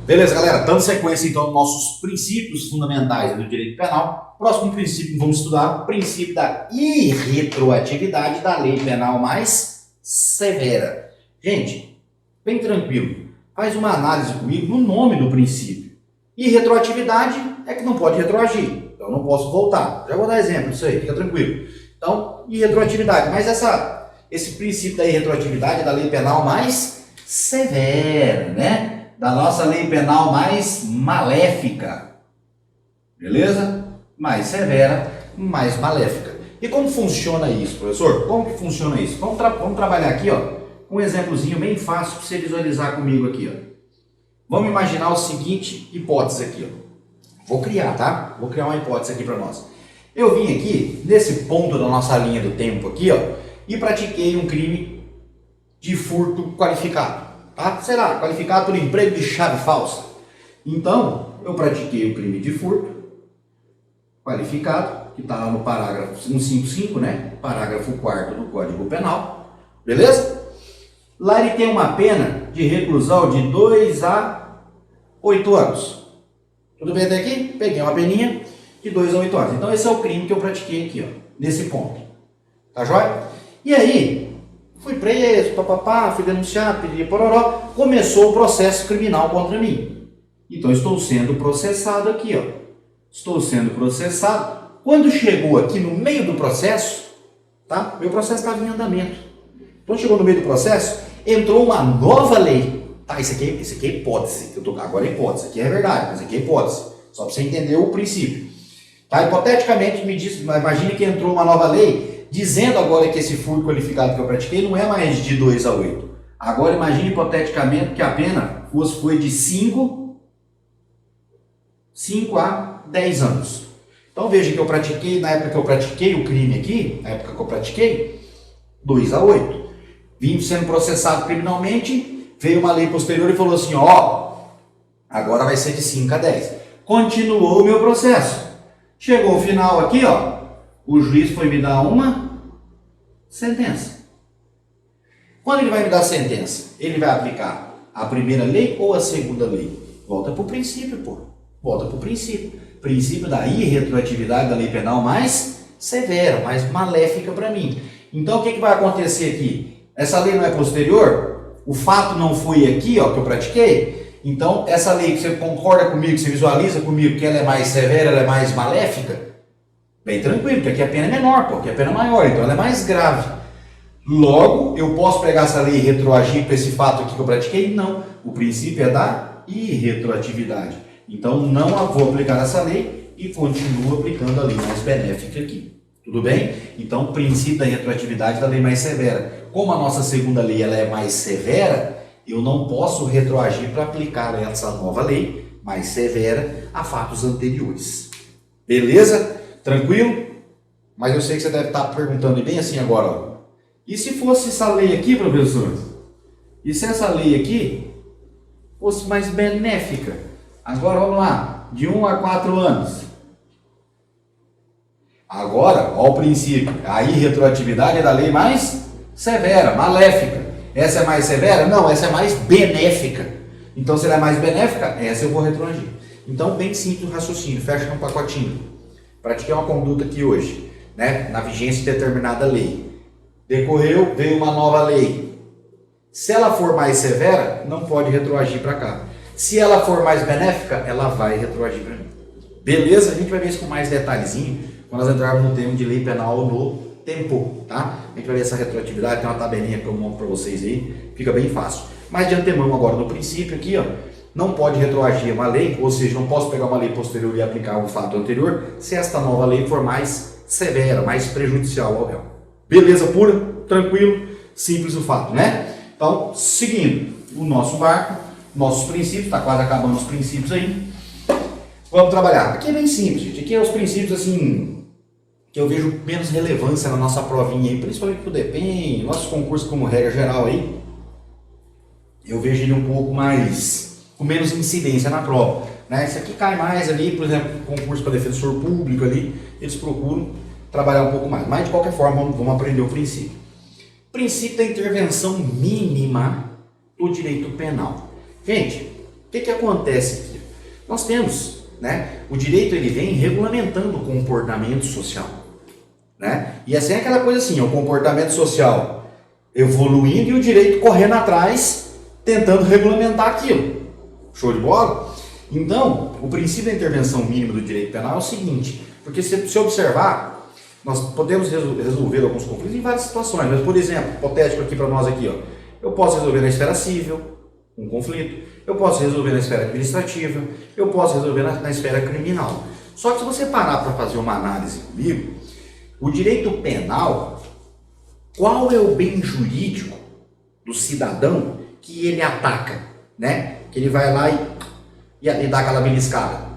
Beleza, galera? Dando sequência então aos nossos princípios fundamentais do direito penal. Próximo princípio que vamos estudar, o princípio da irretroatividade da lei penal mais severa. Gente, bem tranquilo. Faz uma análise comigo no nome do princípio. Irretroatividade é que não pode retroagir. Então eu não posso voltar. Já vou dar exemplo disso aí, fica tranquilo. Então, irretroatividade. Mas esse princípio da irretroatividade é da lei penal mais severa, né? Da nossa lei penal mais maléfica. Beleza? Mais severa, mais maléfica. E como funciona isso, professor? Como que funciona isso? Vamos trabalhar aqui, ó, um exemplozinho bem fácil para você visualizar comigo aqui, ó. Vamos imaginar o seguinte hipótese aqui, ó. Vou criar, tá? Vou criar uma hipótese aqui para nós. Eu vim aqui, nesse ponto da nossa linha do tempo aqui, ó, e pratiquei um crime de furto qualificado. Tá? Sei lá, qualificado por emprego de chave falsa. Então, eu pratiquei o crime de furto qualificado, que está lá no parágrafo 155, né? Parágrafo 4º do Código Penal. Beleza? Lá ele tem uma pena de reclusão de 2 a 8 anos. Tudo bem até aqui? Peguei uma peninha de 2 a 8 anos. Então, esse é o crime que eu pratiquei aqui, ó, nesse ponto. Tá joia? E aí, fui preso, papapá, fui denunciado, pedi pororó, começou o processo criminal contra mim. Então, estou sendo processado aqui, ó. Estou sendo processado. Quando chegou aqui no meio do processo, tá? Meu processo estava em andamento. Quando chegou no meio do processo, entrou uma nova lei. Tá, isso aqui é hipótese. Agora é hipótese, aqui é verdade, mas aqui é hipótese. Só para você entender o princípio. Tá? Hipoteticamente, imagine que entrou uma nova lei dizendo agora que esse furto qualificado que eu pratiquei não é mais de 2 a 8. Agora imagine hipoteticamente que a pena foi de 5 a 10 anos. Então veja que eu pratiquei, na época que eu pratiquei o crime aqui, 2 a 8. Vim sendo processado criminalmente, veio uma lei posterior e falou assim, ó, agora vai ser de 5 a 10. Continuou o meu processo. Chegou o final aqui, ó, o juiz foi me dar uma sentença. Quando ele vai me dar a sentença, ele vai aplicar a primeira lei ou a segunda lei? Volta para o princípio, pô. Volta para o princípio. Princípio da irretroatividade da lei penal mais severa, mais maléfica para mim. Então, o que vai acontecer aqui? Essa lei não é posterior? O fato não foi aqui, ó, que eu pratiquei? Então, essa lei que você concorda comigo, que você visualiza comigo que ela é mais severa, ela é mais maléfica? Bem tranquilo, porque aqui a pena é menor, pô, aqui a pena é maior, então ela é mais grave. Logo, eu posso pegar essa lei e retroagir para esse fato aqui que eu pratiquei? Não. O princípio é da irretroatividade. Então, não vou aplicar essa lei e continuo aplicando a lei mais benéfica aqui. Tudo bem? Então, o princípio da retroatividade da lei mais severa. Como a nossa segunda lei ela é mais severa, eu não posso retroagir para aplicar essa nova lei mais severa a fatos anteriores. Beleza? Tranquilo? Mas eu sei que você deve estar perguntando bem assim agora, ó. E se fosse essa lei aqui, professor? E se essa lei aqui fosse mais benéfica? Agora vamos lá, de 1 a 4 anos. Agora, ó o princípio, a irretroatividade é da lei mais severa, maléfica. Essa é mais severa? Não, essa é mais benéfica. Então, se ela é mais benéfica, essa eu vou retroagir. Então, bem simples o raciocínio, fecha num pacotinho. Pratiquei uma conduta aqui hoje, né, na vigência de determinada lei. Decorreu, veio uma nova lei. Se ela for mais severa, não pode retroagir para cá. Se ela for mais benéfica, ela vai retroagir para mim. Beleza? A gente vai ver isso com mais detalhezinho quando nós entrarmos no termo de lei penal no tempo, tá? A gente vai ver essa retroatividade, tem uma tabelinha que eu monto para vocês aí, fica bem fácil. Mas de antemão agora no princípio aqui, ó, não pode retroagir uma lei, ou seja, não posso pegar uma lei posterior e aplicar um fato anterior, se esta nova lei for mais severa, mais prejudicial ao réu. Beleza pura? Tranquilo? Simples o fato, né? Então, seguindo o nosso barco, nossos princípios, está quase acabando os princípios aí. Vamos trabalhar. Aqui é bem simples, gente. Aqui é os princípios, assim, que eu vejo menos relevância na nossa provinha aí, principalmente pro DEPEN, nossos concursos como regra geral aí. Eu vejo ele um pouco mais, com menos incidência na prova, né? Isso aqui cai mais ali, por exemplo, concurso para defensor público ali, eles procuram trabalhar um pouco mais. Mas, de qualquer forma, vamos aprender o princípio. Princípio da intervenção mínima do direito penal. Gente, O que acontece aqui? Nós temos, né, o direito ele vem regulamentando o comportamento social, né? E assim é aquela coisa assim, o comportamento social evoluindo e o direito correndo atrás, tentando regulamentar aquilo. Show de bola? Então, o princípio da intervenção mínima do direito penal é o seguinte, porque se observar, nós podemos resolver alguns conflitos em várias situações, mas por exemplo, hipotético aqui para nós aqui, ó, eu posso resolver na esfera civil um conflito, eu posso resolver na esfera administrativa, eu posso resolver na esfera criminal. Só que se você parar para fazer uma análise comigo, o direito penal, qual é o bem jurídico do cidadão que ele ataca, né? Que ele vai lá e dá aquela beliscada.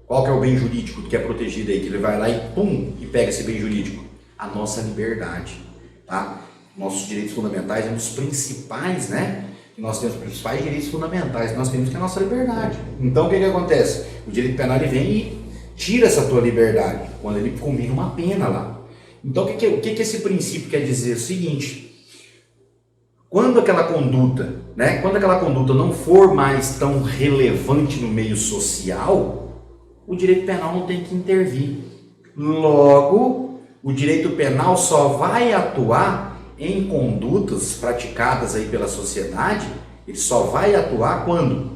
Qual que é o bem jurídico que é protegido aí? Que ele vai lá e pum, e pega esse bem jurídico? A nossa liberdade, tá? Nossos direitos fundamentais é um dos principais, né? Nós temos os principais direitos fundamentais, nós temos que é a nossa liberdade. Então o que acontece? O direito penal ele vem e tira essa tua liberdade, quando ele combina uma pena lá. Então o que esse princípio quer dizer? É o seguinte, quando aquela conduta, né, quando aquela conduta não for mais tão relevante no meio social, o direito penal não tem que intervir. Logo, o direito penal só vai atuar em condutas praticadas aí pela sociedade, ele só vai atuar quando?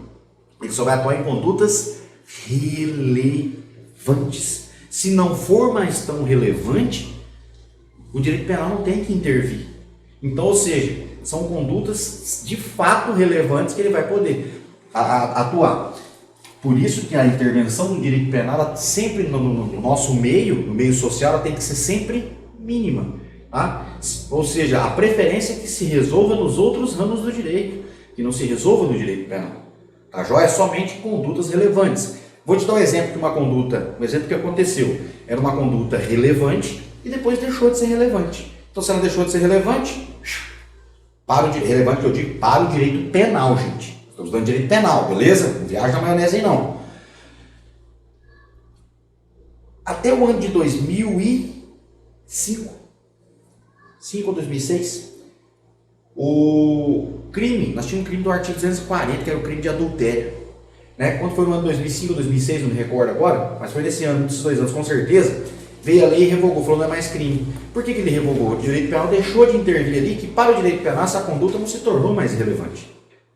Ele só vai atuar em condutas relevantes. Se não for mais tão relevante, o direito penal não tem que intervir. Então, ou seja, são condutas de fato relevantes que ele vai poder atuar. Por isso que a intervenção do direito penal, ela sempre no nosso meio, no meio social, ela tem que ser sempre mínima. Tá? Ou seja, a preferência é que se resolva nos outros ramos do direito, que não se resolva no direito penal. Tá? Joia? Somente condutas relevantes. Vou te dar um exemplo de uma conduta, um exemplo que aconteceu. Era uma conduta relevante e depois deixou de ser relevante. Então, se ela deixou de ser relevante, para o relevante que eu digo, para o direito penal, gente. Estamos dando direito penal, beleza? Não viaja na maionese aí não. Até o ano de 2005, 5 ou 2006, o crime, nós tínhamos um crime do artigo 240, que era o crime de adultério. Né? Quando foi no ano 2005 ou 2006, não me recordo agora, mas foi nesse ano, desses 2 anos com certeza, veio a lei e revogou, falou não é mais crime. Por que ele revogou? O direito penal deixou de intervir ali, que para o direito penal essa conduta não se tornou mais relevante.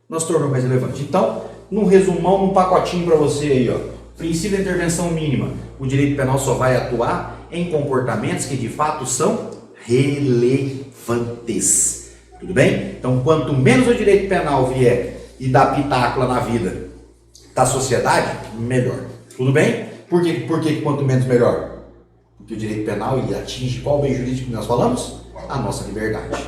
Não se tornou mais relevante. Então, num resumão, num pacotinho para você aí, ó, princípio da intervenção mínima, o direito penal só vai atuar em comportamentos que de fato são relevantes. Tudo bem? Então, quanto menos o direito penal vier e dar pitaco lá na vida da sociedade, melhor. Tudo bem? Por que quanto menos melhor? Porque o direito penal ele atinge qual bem jurídico que nós falamos? A nossa liberdade.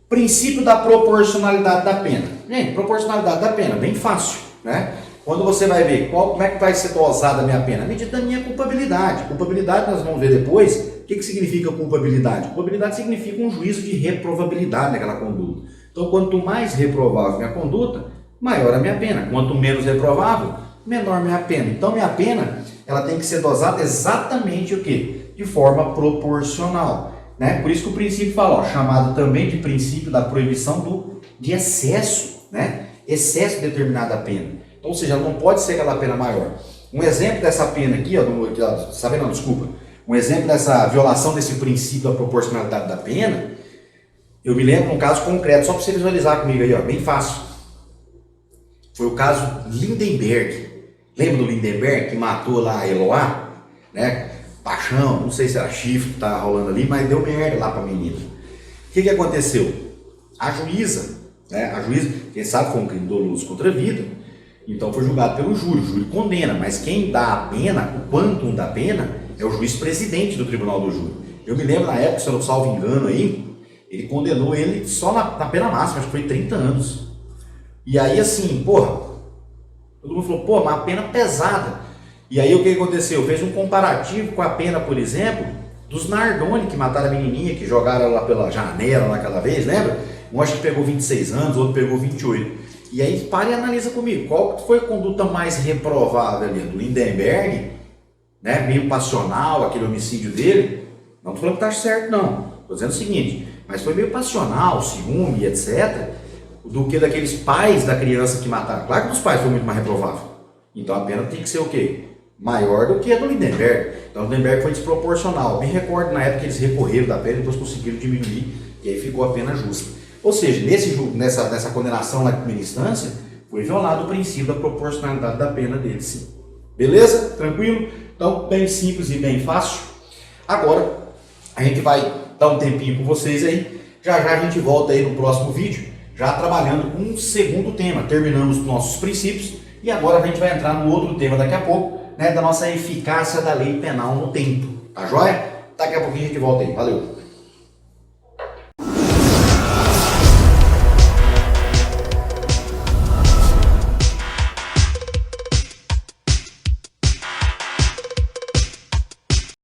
Princípio da proporcionalidade da pena. Gente, proporcionalidade da pena, bem fácil, né? Quando você vai ver como é que vai ser dosada a minha pena? À medida da minha culpabilidade. Culpabilidade nós vamos ver depois. O que significa culpabilidade? Culpabilidade significa um juízo de reprovabilidade naquela conduta. Então, quanto mais reprovável minha conduta, maior a minha pena. Quanto menos reprovável, menor minha pena. Então, minha pena ela tem que ser dosada exatamente o quê? De forma proporcional. Né? Por isso que o princípio fala, ó, chamado também de princípio da proibição de excesso. Né? Excesso de determinada pena. Então, ou seja, não pode ser aquela pena maior. Um exemplo dessa pena aqui, um exemplo dessa violação desse princípio da proporcionalidade da pena, eu me lembro de um caso concreto, só para você visualizar comigo aí, ó, bem fácil. Foi o caso Lindenberg. Lembra do Lindenberg que matou lá a Eloá? Né? Paixão, não sei se era chifre que estava rolando ali, mas deu merda lá para a menina. O que aconteceu? A juíza, quem sabe foi um crime doloso contra a vida, então foi julgado pelo júri, o júri condena, mas quem dá a pena, o quantum da pena, é o juiz presidente do tribunal do júri. Eu me lembro na época, se eu não salvo engano aí, ele condenou ele só na pena máxima, acho que foi 30 anos. E aí assim, porra, todo mundo falou, pô, uma pena pesada. E aí o que aconteceu? Fez um comparativo com a pena, por exemplo, dos Nardoni, que mataram a menininha, que jogaram ela pela janela naquela vez, lembra? Um acho que pegou 26 anos, o outro pegou 28. E aí para e analisa comigo, qual foi a conduta mais reprovável ali? Do Lindenberg, né? Meio passional, aquele homicídio dele. Não estou falando que está certo, não. Estou dizendo o seguinte, mas foi meio passional, ciúme, etc. do que daqueles pais da criança que mataram. Claro que os pais foi muito mais reprovável. Então a pena tem que ser o quê? Maior do que a do Lindenberg. Então o Lindenberg foi desproporcional. Me recordo na época que eles recorreram da pena e depois conseguiram diminuir e aí ficou a pena justa. Ou seja, nessa condenação na primeira instância, foi violado o princípio da proporcionalidade da pena dele, sim. Beleza? Tranquilo? Então, bem simples e bem fácil. Agora, a gente vai dar um tempinho com vocês aí. Já já a gente volta aí no próximo vídeo, já trabalhando com um segundo tema. Terminamos os nossos princípios e agora a gente vai entrar no outro tema daqui a pouco, né, da nossa eficácia da lei penal no tempo. Tá joia? Daqui a pouquinho a gente volta aí. Valeu!